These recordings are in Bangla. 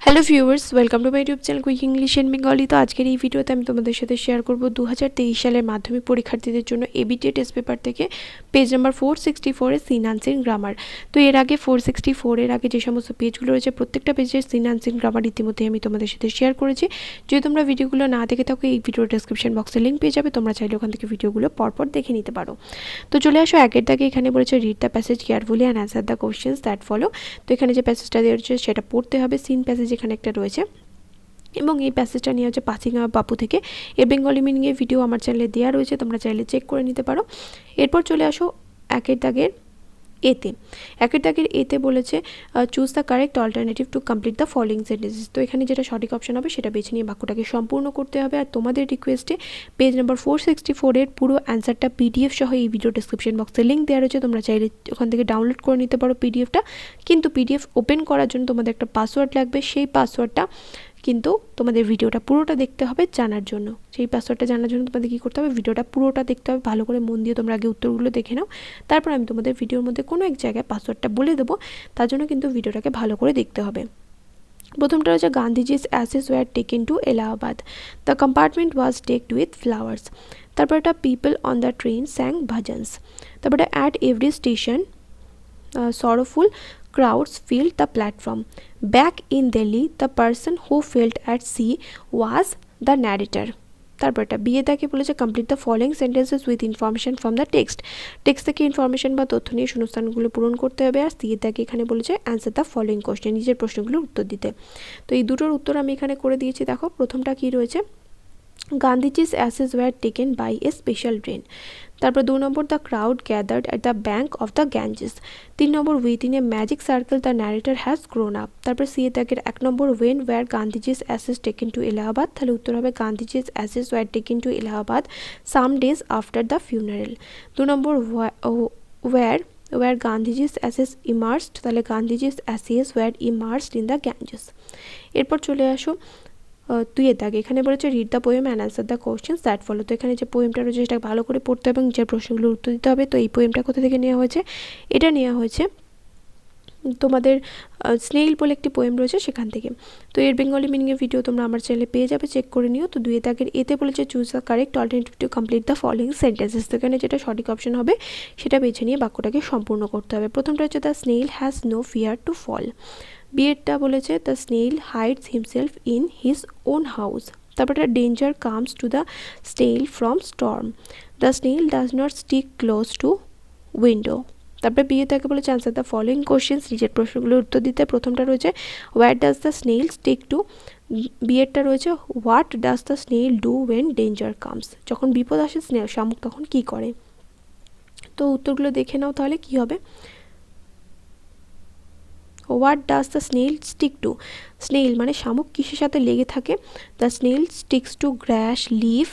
Hello viewers, welcome to my YouTube channel quick English in Bengali. তো আজকের এই ভিডিওতে আমি তোমাদের সাথে শেয়ার করব 2023 সালের মাধ্যমিক পরীক্ষার্থীদের জন্য ABTA টেস্ট পেপার থেকে পেজ নাম্বার 464 এর সিন আনসিন গ্রামার। তো এর আগে 464 এর আগে যে সমস্ত পেজগুলো রয়েছে প্রত্যেকটা পেজের সিন আনসিন গ্রামার ইতিমধ্যে আমি তোমাদের সাথে শেয়ার করেছি। যদি তোমরা ভিডিওগুলো না দেখে থাকো এই ভিডিওর ডেসক্রিপশন বক্সে লিঙ্ক পেয়ে যাবে, তোমরা চাইলে ওখান থেকে ভিডিওগুলো পরপর দেখে নিতে পারো। তো চলে আসো একের দাগে। এখানে বলেছে read the passage carefully and answer the questions that follow. তো এখানে যে প্যাসেজটা দেওয়া রয়েছে সেটা পড়তে হবে। সিন প্যাসেজ এখানে একটা রয়েছে এবং এই প্যাসেজটা নিয়ে হচ্ছে পাসিংয়া বাপু থেকে। এর বেঙ্গলি মিনিংয়ের ভিডিও আমার চ্যানেলে দেওয়া রয়েছে, তোমরা চাইলে চেক করে নিতে পারো। এরপর চলে আসো একের দাগের এতে। একের দাগের এতে বলেছে choose the correct alternative to complete the following sentences. তো এখানে যেটা সঠিক অপশন হবে সেটা বেছে নিয়ে বাক্যটাকে সম্পূর্ণ করতে হবে। আর তোমাদের রিকোয়েস্টে পেজ নাম্বার 464 এর পুরো অ্যান্সারটা PDF সহ এই ভিডিও ডেসক্রিপশন বক্সে লিঙ্ক দেওয়া রয়েছে, তোমরা চাইলে ওখান থেকে ডাউনলোড করে নিতে পারো PDFটা। কিন্তু PDF ওপেন করার জন্য তোমাদের একটা পাসওয়ার্ড লাগবে, সেই পাসওয়ার্ডটা কিন্তু তোমাদের ভিডিওটা পুরোটা দেখতে হবে জানার জন্য। সেই পাসওয়ার্ডটা জানার জন্য তোমাদের কী করতে হবে, ভিডিওটা পুরোটা দেখতে হবে, ভালো করে মন দিয়ে তোমরা আগে উত্তরগুলো দেখে নাও। তারপর আমি তোমাদের ভিডিওর মধ্যে কোনো এক জায়গায় পাসওয়ার্ডটা বলে দেবো, তার জন্য কিন্তু ভিডিওটাকে ভালো করে দেখতে হবে। প্রথমটা হচ্ছে Gandhiji's ashes were taken to Allahabad, the compartment was decked with flowers. তারপর একটা people on the train sang bhajans. তারপরে at every station sorrowful crowds filled the platform. Back in Delhi, the person who felt at sea was the narrator. তারপরটা বিয়ে তাকে বলেছে complete the following sentences with information from the text. Text থেকে ইনফরমেশন বা তথ্য নিয়ে শূন্যস্থানগুলো পূরণ করতে হবে। আর সিয়ে তাকে এখানে বলেছে অ্যান্সার দ্য ফলোইং কোশ্চেন, নিজের প্রশ্নগুলোর উত্তর দিতে। তো এই দুটোর উত্তর আমি এখানে করে দিয়েছি। দেখো প্রথমটা কি রয়েছে, গান্ধীজি's ashes were taken by a special train। তারপর 2 নম্বর the crowd gathered at the bank of the Ganges. 3 নম্বর within a magic circle the narrator has grown up. তারপর সি দাগের 1 নম্বর when were Gandhiji's ashes taken to Allahabad, তাহলে উত্তর হবে গান্ধীজি's ashes were taken to Allahabad some days after the funeral। 2 number where গান্ধীজি's ashes immersed, তাহলে গান্ধীজি's ashes were immersed in the Ganges। এরপর চলে আসো তুই এর দাগে। এখানে বলেছে read the poem and answer the questions that follow. তো এখানে যে পোয়েমটা রয়েছে সেটা ভালো করে পড়তে হবে এবং যে প্রশ্নগুলোর উত্তর দিতে হবে। তো এই পোয়েমটা কোথা থেকে নেওয়া হয়েছে, এটা নেওয়া হয়েছে তোমাদের স্নেইল বলে একটি পোয়েম রয়েছে সেখান থেকে। তো এর বেঙ্গলি মিনিংয়ের ভিডিও তোমরা আমার চ্যানেলে পেয়ে যাবে, চেক করে নিও। তো 2 দাগের এতে বলেছে choose the correct alternative to complete the following sentences. তো এখানে যেটা সঠিক অপশন হবে সেটা বেছে নিয়ে বাক্যটাকে সম্পূর্ণ করতে হবে। প্রথমটা হচ্ছে the snail has no fear to fall. বিয়েরটা বলেছে the snail hides himself in his own house. তারপরে danger comes to the snail from storm. The snail does not stick close to window. তারপরে বিয়ে তাকে বলেছে আনসার দ্য ফলোইং কোশ্চেন্স, নিজের প্রশ্নগুলোর উত্তর দিতে। প্রথমটা রয়েছে where does the snail stick to. বিয়েরটা রয়েছে what does the snail do when danger comes, যখন বিপদ আসে শামুক তখন কি করে। তো উত্তরগুলো দেখে নাও তাহলে কি হবে। What does the snail stick to, snail মানে শামুক কিসের সাথে লেগে থাকে, the snail sticks to grass leaf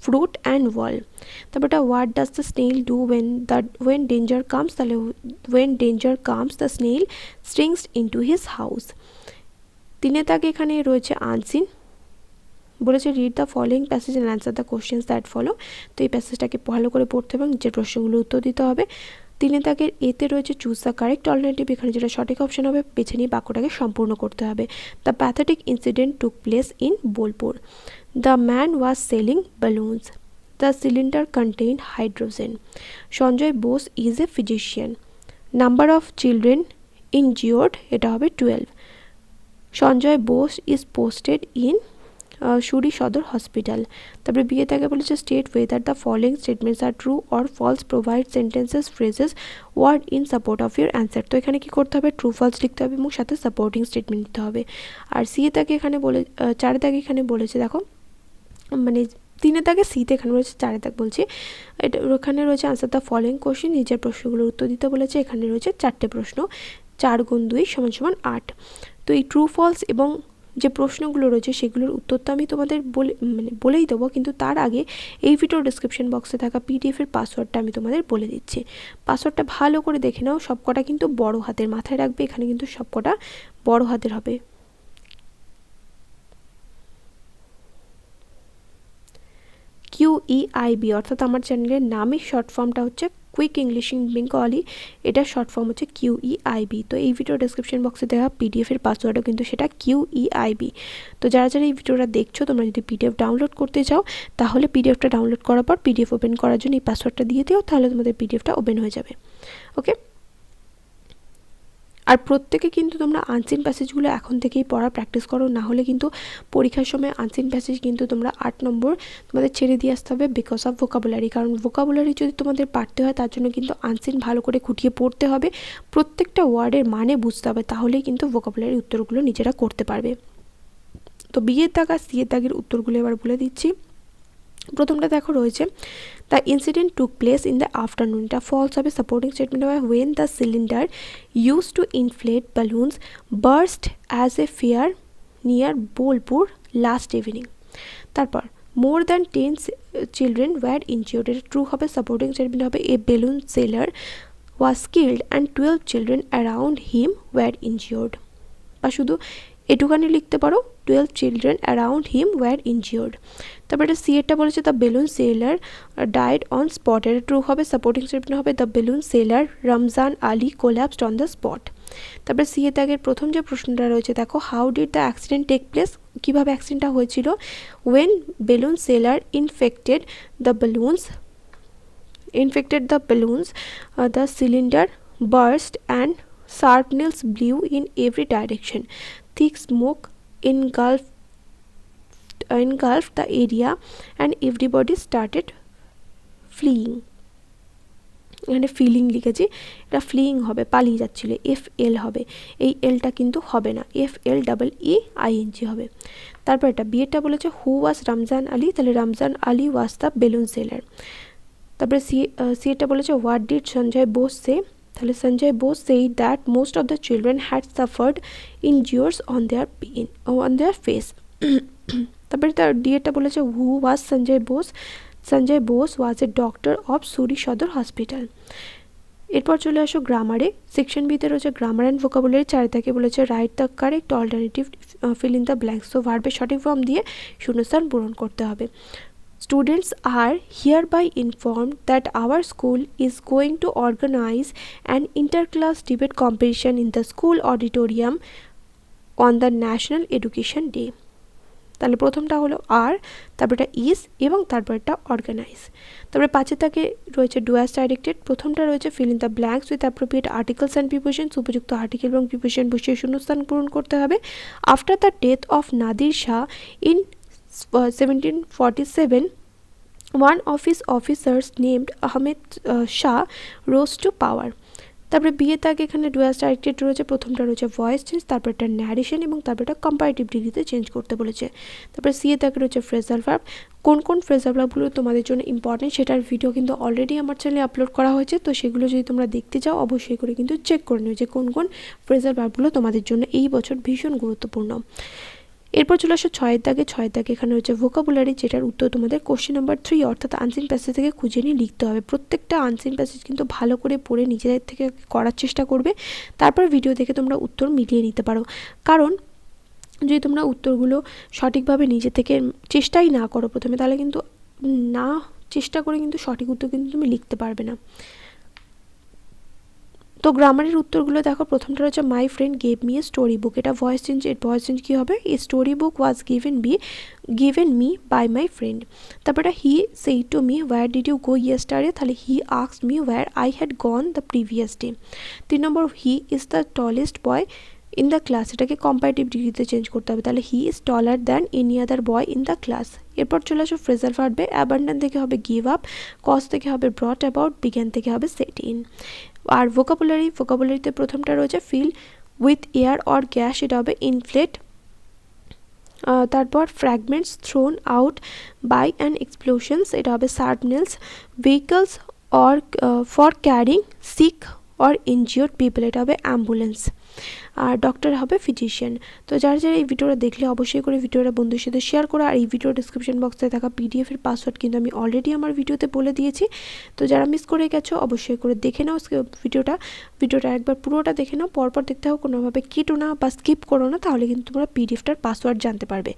fruit and wall. তারপরটা what does the snail do when danger comes, তাহলে when danger comes the snail shrinks into his house. 3 দাগে এখানে রয়েছে আনসিন, বলেছে read the following passage and answer the questions that follow. তো এই প্যাসেজটাকে ভালো করে পড়তে এবং নিজের প্রশ্নগুলোর উত্তর দিতে হবে। 3 দাগের এতে রয়েছে চুজ দ্য কারেক্ট অল্টারনেটিভ, এখানে যেটা সঠিক অপশন হবে বেছে নিয়ে বাক্যটাকে সম্পূর্ণ করতে হবে। The pathetic incident took place in Bolpur. The man was selling balloons. The cylinder contained hydrogen. Sanjay Bose is a physician. Number of children injured, এটা হবে 12। Sanjay Bose is posted in Suri Sadar hospital. তারপরে বিয়ে তাকে বলেছে state whether the following statements are true or false, provide sentences phrases word in support of your answer. তো এখানে কি করতে হবে, ট্রু ফলস লিখতে হবে এবং সাথে সাপোর্টিং স্টেটমেন্ট দিতে হবে। আর সিয়ে তাকে এখানে 4 দাগে এখানে বলেছে দেখো, মানে 3 দাগে সিতে এখানে রয়েছে, 4 দাগ বলছি, এটা ওখানে রয়েছে আনসার দ্য ফলোইং কোশ্চেন, নিজের প্রশ্নগুলোর উত্তর দিতে বলেছে। এখানে রয়েছে 4টে প্রশ্ন, 4 গুণ 2 = 8। তো এই ট্রু ফলস এবং যে প্রশ্নগুলো রয়েছে সেগুলোর উত্তর তো আমি তোমাদের বলেই দেবো, কিন্তু তার আগে এই ভিডিওর ডিসক্রিপশন বক্সে থাকা PDF-এর পাসওয়ার্ডটা আমি তোমাদের বলে দিচ্ছি। পাসওয়ার্ডটা ভালো করে দেখে নাও, সবকটা কিন্তু বড় হাতের, মাথায় রাখবে এখানে কিন্তু সবকটা বড় হাতের হবে। QEIB অর্থাৎ আমার চ্যানেলের নামের শর্ট ফর্মটা হচ্ছে কুইক ইংলিশ ইন বেঙ্গলি, এটার শর্ট ফর্ম হচ্ছে QEIB। তো এই ভিডিও ডেসক্রিপশন বক্সে দেওয়া পিডিএফের পাসওয়ার্ডও কিন্তু সেটা QEIB। তো যারা যারা এই ভিডিওটা দেখছো, তোমরা যদি পিডিএফ ডাউনলোড করতে চাও তাহলে পিডিএফটা ডাউনলোড করার পর পিডিএফ ওপেন করার জন্য এই পাসওয়ার্ডটা দিয়ে দিও, তাহলে তোমাদের পিডিএফটা ওপেন হয়ে যাবে। ওকে, আর প্রত্যেকে কিন্তু তোমরা আনসিন প্যাসেজগুলো এখন থেকেই পড়া প্র্যাকটিস করো, না হলে কিন্তু পরীক্ষার সময় আনসিন প্যাসেজ কিন্তু তোমরা 8 নম্বর তোমাদের ছেড়ে দিয়ে আসতে হবে বিকজ অফ ভোকাবুলারি। কারণ ভোকাবুলারি যদি তোমাদের পারতে হয় তার জন্য কিন্তু আনসিন ভালো করে খুঁটিয়ে পড়তে হবে, প্রত্যেকটা ওয়ার্ডের মানে বুঝতে হবে, তাহলেই কিন্তু ভোকাবুলারি উত্তরগুলো নিজেরা করতে পারবে। তো বিয়ের দাগ আর সিয়ের দাগের উত্তরগুলো এবার বলে দিচ্ছি। প্রথমটা দেখো রয়েছে, the incident took place in the afternoon. এটা ফলস হবে, সাপোর্টিং স্টেটমেন্ট হবে when the cylinder use to inflate balloons burst as a fair near Bolpur last evening. তারপর more than 10 children were injured. এটা ট্রু হবে, সাপোর্টিং স্টেটমেন্ট হবে a balloon seller was killed and 12 children around him were injured. বা শুধু এটুখানি লিখতে পারো 12 children around him were injured. তারপর এটা সিএটা বলেছে the balloon seller died on spot. এটা ট্রু হবে, সাপোর্টিং স্টেটমেন্ট হবে the balloon seller Ramzan Ali collapsed on the spot. তারপর সিএ দাগের প্রথম যে প্রশ্নটা রয়েছে দেখো, how did the accident take place. কীভাবে অ্যাক্সিডেন্টটা হয়েছিল? When balloon seller infected the balloons, the cylinder burst and shrapnels blew in every direction. Thick smoke engulfed the area and everybody started fleeing. এখানে ফিলিং লিখেছি, এটা ফ্লিইং হবে, পালিয়ে যাচ্ছিল, FL হবে, এই এলটা কিন্তু হবে না, FLEEING হবে। তারপর এটা বিয়েটা বলেছে হু ওয়াজ রমজান আলী, তাহলে Ramzan Ali was the balloon seller. তারপরে সিএটা বলেছে what did Sanjay Bose say, তাহলে Sanjay Bose said that most of the children had suffered injuries on their face. তারপরে তার ডিএটা বলেছে who was Sanjay Bose, Sanjay Bose was a doctor of Suri Sadar hospital. এরপর চলে আসো গ্রামারে, সেকশন বিতে রয়েছে গ্রামার অ্যান্ড ভোকাবুলারি। 4 থেকে বলেছে write the correct alternative fill in the blanks. তো ভার্বের সঠিক ফর্ম দিয়ে শূন্যস্থান পূরণ করতে হবে। Students are hereby informed that our school is going to organize an inter-class debate competition in the school auditorium on the National Education Day. তাহলে প্রথমটা হলো আর, তারপরটা ইজ এবং তারপরটা অর্গানাইজ। তারপরে 5 থেকে রয়েছে ডু অ্যাজ ডাইরেক্টেড। প্রথমটা রয়েছে fill in the blanks with appropriate articles and prepositions. উপযুক্ত আর্টিকেল এবং প্রিপোজিশন বসিয়ে শূন্যস্থান পূরণ করতে হবে। After the death of Nadir Shah in 1747, one of his officers named Ahmed Shah rose to power. তারপরে বিয়ে তাকে এখানে ডু অ্যাজ ডাইরেক্টেড রয়েছে, প্রথমটা রয়েছে ভয়েস চেঞ্জ, তারপর একটা ন্যারেশন এবং তারপর একটা কম্পারেটিভ ডিগ্রিতে চেঞ্জ করতে বলেছে। তারপরে সিএ তাকে রয়েছে ফ্রেজাল ভার্ব। কোন কোন ফ্রেজাল ভার্বগুলো তোমাদের জন্য ইম্পর্টেন্ট সেটার ভিডিও কিন্তু অলরেডি আমার চ্যানেলে আপলোড করা হয়েছে, তো সেগুলো যদি তোমরা দেখতে চাও অবশ্যই করে কিন্তু চেক করে নিও যে কোন কোন ফ্রেজাল ভার্বগুলো তোমাদের জন্য এই বছর ভীষণ গুরুত্বপূর্ণ। এরপর চলে আসো 6 দাগে। 6 দাগে এখানে হচ্ছে ভোকাবুলারি, যেটার উত্তর তোমাদের কোশ্চেন নাম্বার 3 অর্থাৎ আনসিন প্যাসেজ থেকে খুঁজে নিয়ে লিখতে হবে। প্রত্যেকটা আনসিন প্যাসেজ কিন্তু ভালো করে পড়ে নিজেদের থেকে করার চেষ্টা করবে, তারপর ভিডিও দেখে তোমরা উত্তর মিলিয়ে নিতে পারো। কারণ যদি তোমরা উত্তরগুলো সঠিকভাবে নিজে থেকে চেষ্টাই না করো প্রথমে, তাহলে কিন্তু না চেষ্টা করে কিন্তু সঠিক উত্তর কিন্তু তুমি লিখতে পারবে না। তো গ্রামারের উত্তরগুলো দেখো, প্রথমটা রয়েছে my friend gave me a story book. এটা ভয়েস চেঞ্জ, এর ভয়েস চেঞ্জ কী হবে? A story book was given me by my friend. তারপরে he said to me where did you go yesterday, তাহলে he asked me where I had gone the previous day. 3 number he is the tallest boy in the class, এটাকে কম্পারেটিভ ডিগ্রিতে চেঞ্জ করতে হবে, তাহলে he is taller than any other boy in the class. এরপর চলে আসো ফ্রেজাল ভার্বে, অ্যাবান্ডন থেকে হবে গিভ আপ, কজ থেকে হবে ব্রট অ্যাবাউট, বিজ্ঞান থেকে হবে সেট ইন। আর ভোকাবুলারিতে প্রথমটা রয়েছে fill with air or gas, এটা হবে ইনফ্লেট। তারপর fragments thrown out by an explosions, এটা হবে shrapnels. Vehicles or for carrying sick or injured people, এটা হবে অ্যাম্বুলেন্স। আর ডক্টর হবে ফিজিশিয়ান। তো যারা যারা এই ভিডিওটা দেখলে অবশ্যই করে ভিডিওটা বন্ধুর সাথে শেয়ার করো। আর এই ভিডিও ডিসক্রিপশন বক্সে থাকা পিডিএফের পাসওয়ার্ড কিন্তু আমি অলরেডি আমার ভিডিওতে বলে দিয়েছি। তো যারা মিস করে গেছো অবশ্যই করে দেখে নাও ভিডিওটা একবার পুরোটা দেখে নাও, পরপর দেখতে হবে, কোনোভাবে কেটো না বা স্কিপ করো না, তাহলে কিন্তু তোমরা পিডিএফটার পাসওয়ার্ড জানতে পারবে।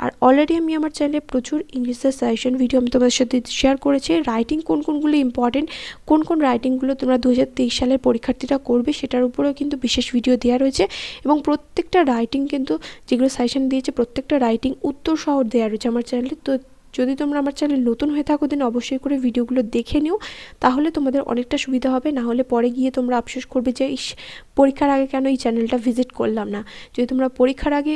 আর অলরেডি আমি আমার চ্যানেলে প্রচুর ইংলিশের সাজেশন ভিডিও আমি তোমাদের সাথে শেয়ার করেছি। রাইটিং কোনগুলো ইম্পর্টেন্ট, কোন রাইটিংগুলো তোমরা 2023 সালের পরীক্ষার্থীরা করবে সেটার উপরেও কিন্তু বিশেষ ভিডিও দেওয়া রয়েছে। এবং প্রত্যেকটা রাইটিং কিন্তু যেগুলো সাজেশন দিয়েছে প্রত্যেকটা রাইটিং উত্তর সহ দেওয়া রয়েছে আমার চ্যানেলে। তো যদি তোমরা আমার চ্যানেল নতুন হয়ে থাকো দেন অবশ্যই করে ভিডিওগুলো দেখে নিও, তাহলে তোমাদের অনেকটা সুবিধা হবে। না হলে পরে গিয়ে তোমরা আফসোস করবে যে পরীক্ষার আগে কেন এই চ্যানেলটা ভিজিট করলাম না। যদি তোমরা পরীক্ষার আগে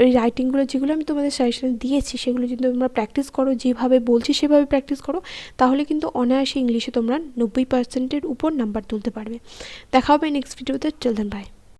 এই রাইটিংগুলো যেগুলো আমি তোমাদের সাজেশন দিয়েছি সেগুলো যদি তোমরা প্র্যাকটিস করো, যেভাবে বলছি সেভাবে প্র্যাকটিস করো, তাহলে কিন্তু অনায়াসে ইংলিশে তোমরা 90%-এর উপর নাম্বার তুলতে পারবে। দেখা হবে নেক্সট ভিডিওতে। Till then by.